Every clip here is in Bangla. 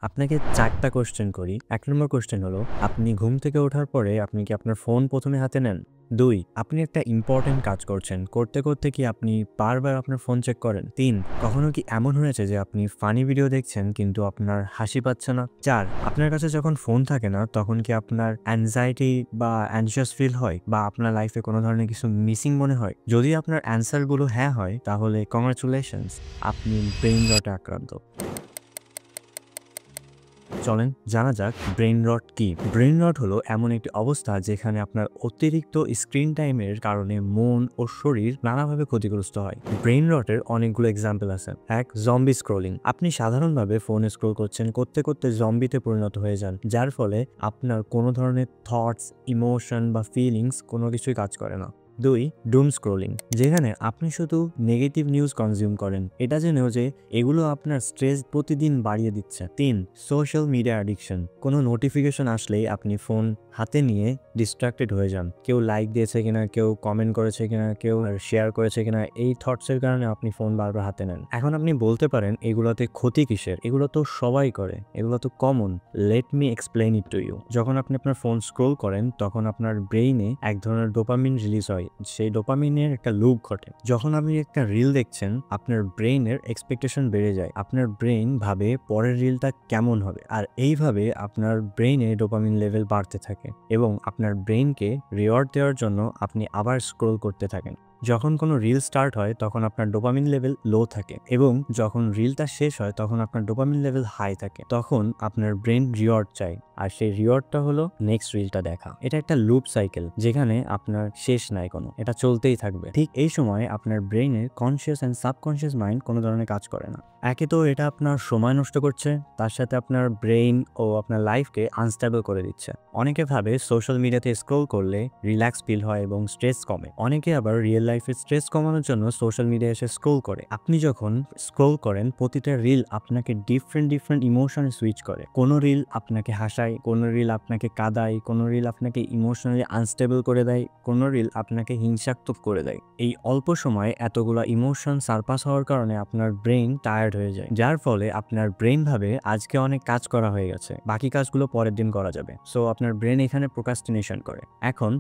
আপনাকে ৪ টা কোয়েশ্চেন করি। ১ নম্বর কোয়েশ্চেন হলো, আপনি ঘুম থেকে ওঠার পরে আপনি কি আপনার ফোন ১ম এ হাতে নেন? ২ আপনি একটা ইম্পোর্টেন্ট কাজ করছেন। করতে, করতে কি আপনি বারবার আপনার ফোন চেক করেন? ৩ কখনো কি এমন হয়েছে যে আপনি ফানি ভিডিও দেখছেন কিন্তু আপনার হাসি পাচ্ছে না? ৪ আপনার কাছে যখন ফোন থাকে না তখন কি আপনার অ্যাংজাইটি বা অ্যানশিয়াস ফিল হয় বা আপনার লাইফে কোনো ধরনের কিছু মিসিং মনে হয়? যদি আপনার অ্যান্সার গুলো হ্যাঁ হয় তাহলে কংগ্রাচুলেশনস, আপনি ব্রেইন রটে আক্রান্ত। চলেন জানা যাক ব্রেইন রট কি। ব্রেইন রট হলো এমন একটি অবস্থা যেখানে আপনার অতিরিক্ত স্ক্রিন টাইমের কারণে মন ও শরীর নানাভাবে ক্ষতিগ্রস্ত হয়। ব্রেইন রটের অনেকগুলো এক্সাম্পল আছে। ১ জম্বি স্ক্রোলিং। আপনি সাধারণভাবে ফোনে স্ক্রোল করছেন, করতে করতে জম্বিতে পরিণত হয়ে যান, যার ফলে আপনার কোনো ধরনের থটস, ইমোশন বা ফিলিংস কোনো কিছুই কাজ করে না। ২ ডুম স্ক্রোলিং, যেখানে আপনি শুধু নেগেটিভ নিউজ কনজিউম করেন, এটা জেনেও যে এগুলো আপনার স্ট্রেস প্রতিদিন বাড়িয়ে দিচ্ছে। ৩ সোশ্যাল মিডিয়া অ্যাডিকশন। কোনো নোটিফিকেশন আসলেই আপনি ফোন হাতে নিয়ে ডিস্ট্রাক্টেড হয়ে যান। কেউ লাইক দিয়েছে কিনা, কেউ কমেন্ট করেছে কিনা, কেউ শেয়ার করেছে কিনা, এই থটসের কারণে আপনি ফোন বারবার হাতে নেন। এখন আপনি বলতে পারেন এগুলোতে ক্ষতি কিসের? এগুলো তো সবাই করে, এগুলো তো common. Let me explain it to you. যখন আপনি আপনার ফোন স্ক্রোল করেন তখন আপনার ব্রেইনে এক ধরনের ডোপামিন রিলিজ হয়। সেই ডোপামিনের একটা লুপ ঘটে। যখন আপনি একটা রিল দেখছেন আপনার ব্রেইনের এক্সপেকটেশন বেড়ে যায়। আপনার ব্রেইন ভাবে পরের রিলটা কেমন হবে, আর এইভাবে আপনার ব্রেইনে ডোপামিন লেভেল বাড়তে থাকে এবং আপনার ব্রেইনকে রিওয়ার্ড দেওয়ার জন্য আপনি আবার স্ক্রোল করতে থাকেন। যখন কোনো রিল স্টার্ট হয় তখন আপনার ডোপামিন লেভেল লো থাকে এবং যখন রিলটা শেষ হয় তখন আপনার ডোপামিন লেভেল হাই থাকে। তখন আপনার ব্রেন রিওয়ার্ড চায়, আর সেই রিওয়ার্ডটা হলো নেক্সট রিলটা দেখা। এটা একটা লুপ সাইকেল যেখানে আপনার শেষ নাই কোনো, এটা চলতেই থাকবে। ঠিক এই সময় আপনার ব্রেইনের কনসিয়াস অ্যান্ড সাবকনসিয়াস মাইন্ড কোনো ধরনের কাজ করে না। একে তো এটা আপনার সময় নষ্ট করছে, তার সাথে আপনার ব্রেইন ও আপনার লাইফকে আনস্টেবল করে দিচ্ছে। অনেকে ভাবে সোশ্যাল মিডিয়াতে স্ক্রোল করলে রিল্যাক্স ফিল হয় এবং স্ট্রেস কমে। অনেকে আবার রিয়েল লাইফে স্ট্রেস কমানোর জন্য সোশ্যাল মিডিয়া এসে স্ক্রোল করে। আপনি যখন স্ক্রোল করেন প্রতিটা রিল আপনাকে ডিফারেন্ট ইমোশন সুইচ করে। কোনো রিল আপনাকে হাসায়, কোনো রিল আপনাকে কাঁদায়, কোনো রিল আপনাকে ইমোশনালি আনস্টেবল করে দেয়, কোনো রিল আপনাকে হিংসাত্মক করে দেয়। এই অল্প সময়ে এতগুলা ইমোশন সারপাস হওয়ার কারণে আপনার ব্রেইন টায়ার্ড হয়ে যায়, যার ফলে আপনার ব্রেইন ভাবে আজকে অনেক কাজ করা হয়ে গেছে, বাকি কাজগুলো পরের দিন করা যাবে। সো আপনার ব্রেইন এখানে প্রোক্রাস্টিনেশন করে। এখন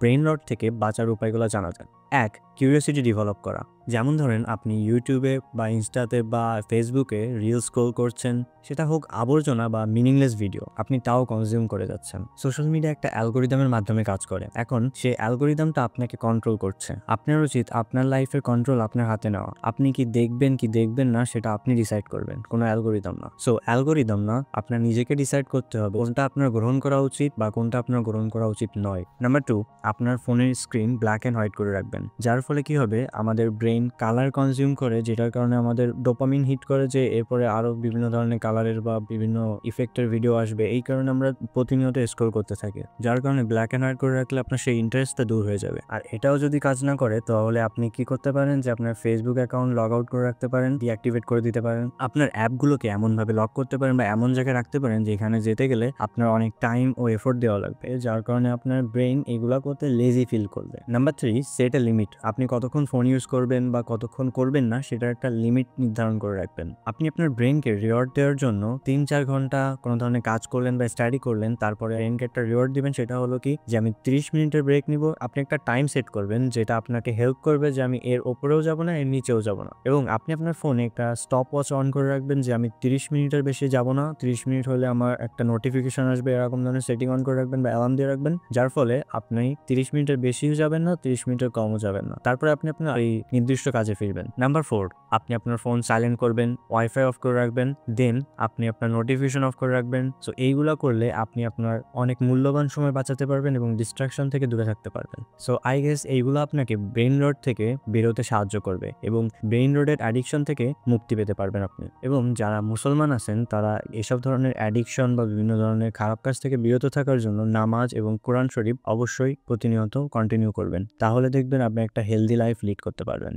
ব্রেইন রট থেকে বাঁচার উপায়গুলো জানা যাক। ১ কিউরিওসিটি ডেভেলপ করা। যেমন ধরেন আপনি ইউটিউবে বা ইনস্টাতে বা ফেসবুকে রিল স্ক্রোল করছেন, সেটা হোক আবর্জনা বা মিনিংলেস ভিডিও, আপনি তাও কনজিউম করে যাচ্ছেন। সোশ্যাল মিডিয়া একটা অ্যালগোরিদমের মাধ্যমে কাজ করে। এখন সেই অ্যালগোরিদমটা আপনাকে কন্ট্রোল করছে। আপনার উচিত আপনার লাইফের কন্ট্রোল আপনার হাতে নেওয়া। আপনি কি দেখবেন না সেটা আপনি ডিসাইড করবেন, কোনো অ্যালগোরিদম না। সো অ্যালগোরিদম না, আপনার নিজেকে ডিসাইড করতে হবে কোনটা আপনার গ্রহণ করা উচিত বা কোনটা আপনার গ্রহণ করা উচিত নয়। নাম্বার 2 আপনার ফোনের স্ক্রিন ব্ল্যাক অ্যান্ড হোয়াইট করে রাখবেন, যার ফলে কি হবে আমাদের ব্রেইন কালার কনজিউম করে, যেটার কারণে আমাদের ডোপামিন হিট করে যে এরপরে আরো বিভিন্ন ধরনের কালারের বা বিভিন্ন ইফেক্টের ভিডিও আসবে। এই কারণে আমরা প্রতিনিয়ত স্ক্রল করতে থাকি, যার কারণে ব্ল্যাক অ্যান্ড হোয়াইট করে রাখলে আপনার সেই ইন্টারেস্টটা দূর হয়ে যাবে। আর এটাও যদি কাজ না করে তাহলে আপনি কি করতে পারেন যে আপনার ফেসবুক অ্যাকাউন্ট লগ আউট করে রাখতে পারেন, ডিঅ্যাক্টিভেট করে দিতে পারেন। আপনার অ্যাপগুলোকে এমনভাবে লক করতে পারেন বা এমন জায়গায় রাখতে পারেন যেখানে যেতে গেলে আপনার অনেক টাইম ও এফোর্ট দেওয়া লাগবে, যার কারণে আপনার ব্রেইন এগুলা করতে লেজি ফিল করবে। নাম্বার 3 সেট এ লিমিট। আপনি কতক্ষণ ফোন ইউজ করবেন বা কতক্ষণ করবেন না সেটার একটা লিমিট নির্ধারণ করে রাখবেন। আপনি আপনার ব্রেইনকে রিওয়ার্ড দেওয়ার জন্য ৩-৪ ঘন্টা কোনো ধরনের কাজ করলেন বা স্টাডি করলেন, তারপরে ব্রেইনকে একটা রিওয়ার্ড দিবেন। সেটা হলো কি যে আমি 30 মিনিটের ব্রেক নিব। আপনি একটা টাইম সেট করবেন যেটা আপনাকে হেল্প করবে যে আমি এর ওপরেও যাব না, এর নিচেও যাব না। এবং আপনি আপনার ফোনে একটা স্টপ ওয়াচ অন করে রাখবেন যে আমি 30 মিনিটের বেশি যাব না, 30 মিনিট হলে আমার একটা নোটিফিকেশন আসবে, এরকম ধরনের সেটিং অন করে রাখবেন বা অ্যালার্ম দিয়ে রাখবেন, যার ফলে আপনি 30 মিনিটের বেশিও যাবেন না, 30 মিনিটের কমও যাবেন না। তারপরে আপনি আপনার এই নির্দিষ্ট কাজে ফিরবেন। নাম্বার 4 আপনি আপনার ফোন সাইলেন্ট করবেন, ওয়াইফাই অফ করে রাখবেন, দেন আপনি আপনার নোটিফিকেশন অফ করে রাখবেন। সো এইগুলা করলে আপনি আপনার অনেক মূল্যবান সময় বাঁচাতে পারবেন এবং ডিস্ট্রাকশন থেকে দূরে থাকতে পারবেন। সো আই গেস এইগুলো আপনাকে ব্রেইন রট থেকে বেরোতে সাহায্য করবে এবং ব্রেইন রটের অ্যাডিকশন থেকে মুক্তি পেতে পারবেন আপনি। এবং যারা মুসলমান আছেন তারা এসব ধরনের অ্যাডিকশন বা বিভিন্ন ধরনের খারাপ কাজ থেকে বিরত থাকার জন্য নামাজ এবং কোরআন শরীফ অবশ্যই প্রতিনিয়ত কন্টিনিউ করবেন, তাহলে দেখবেন আপনি একটা হেলদি লাইফ লিড করতে পারবেন।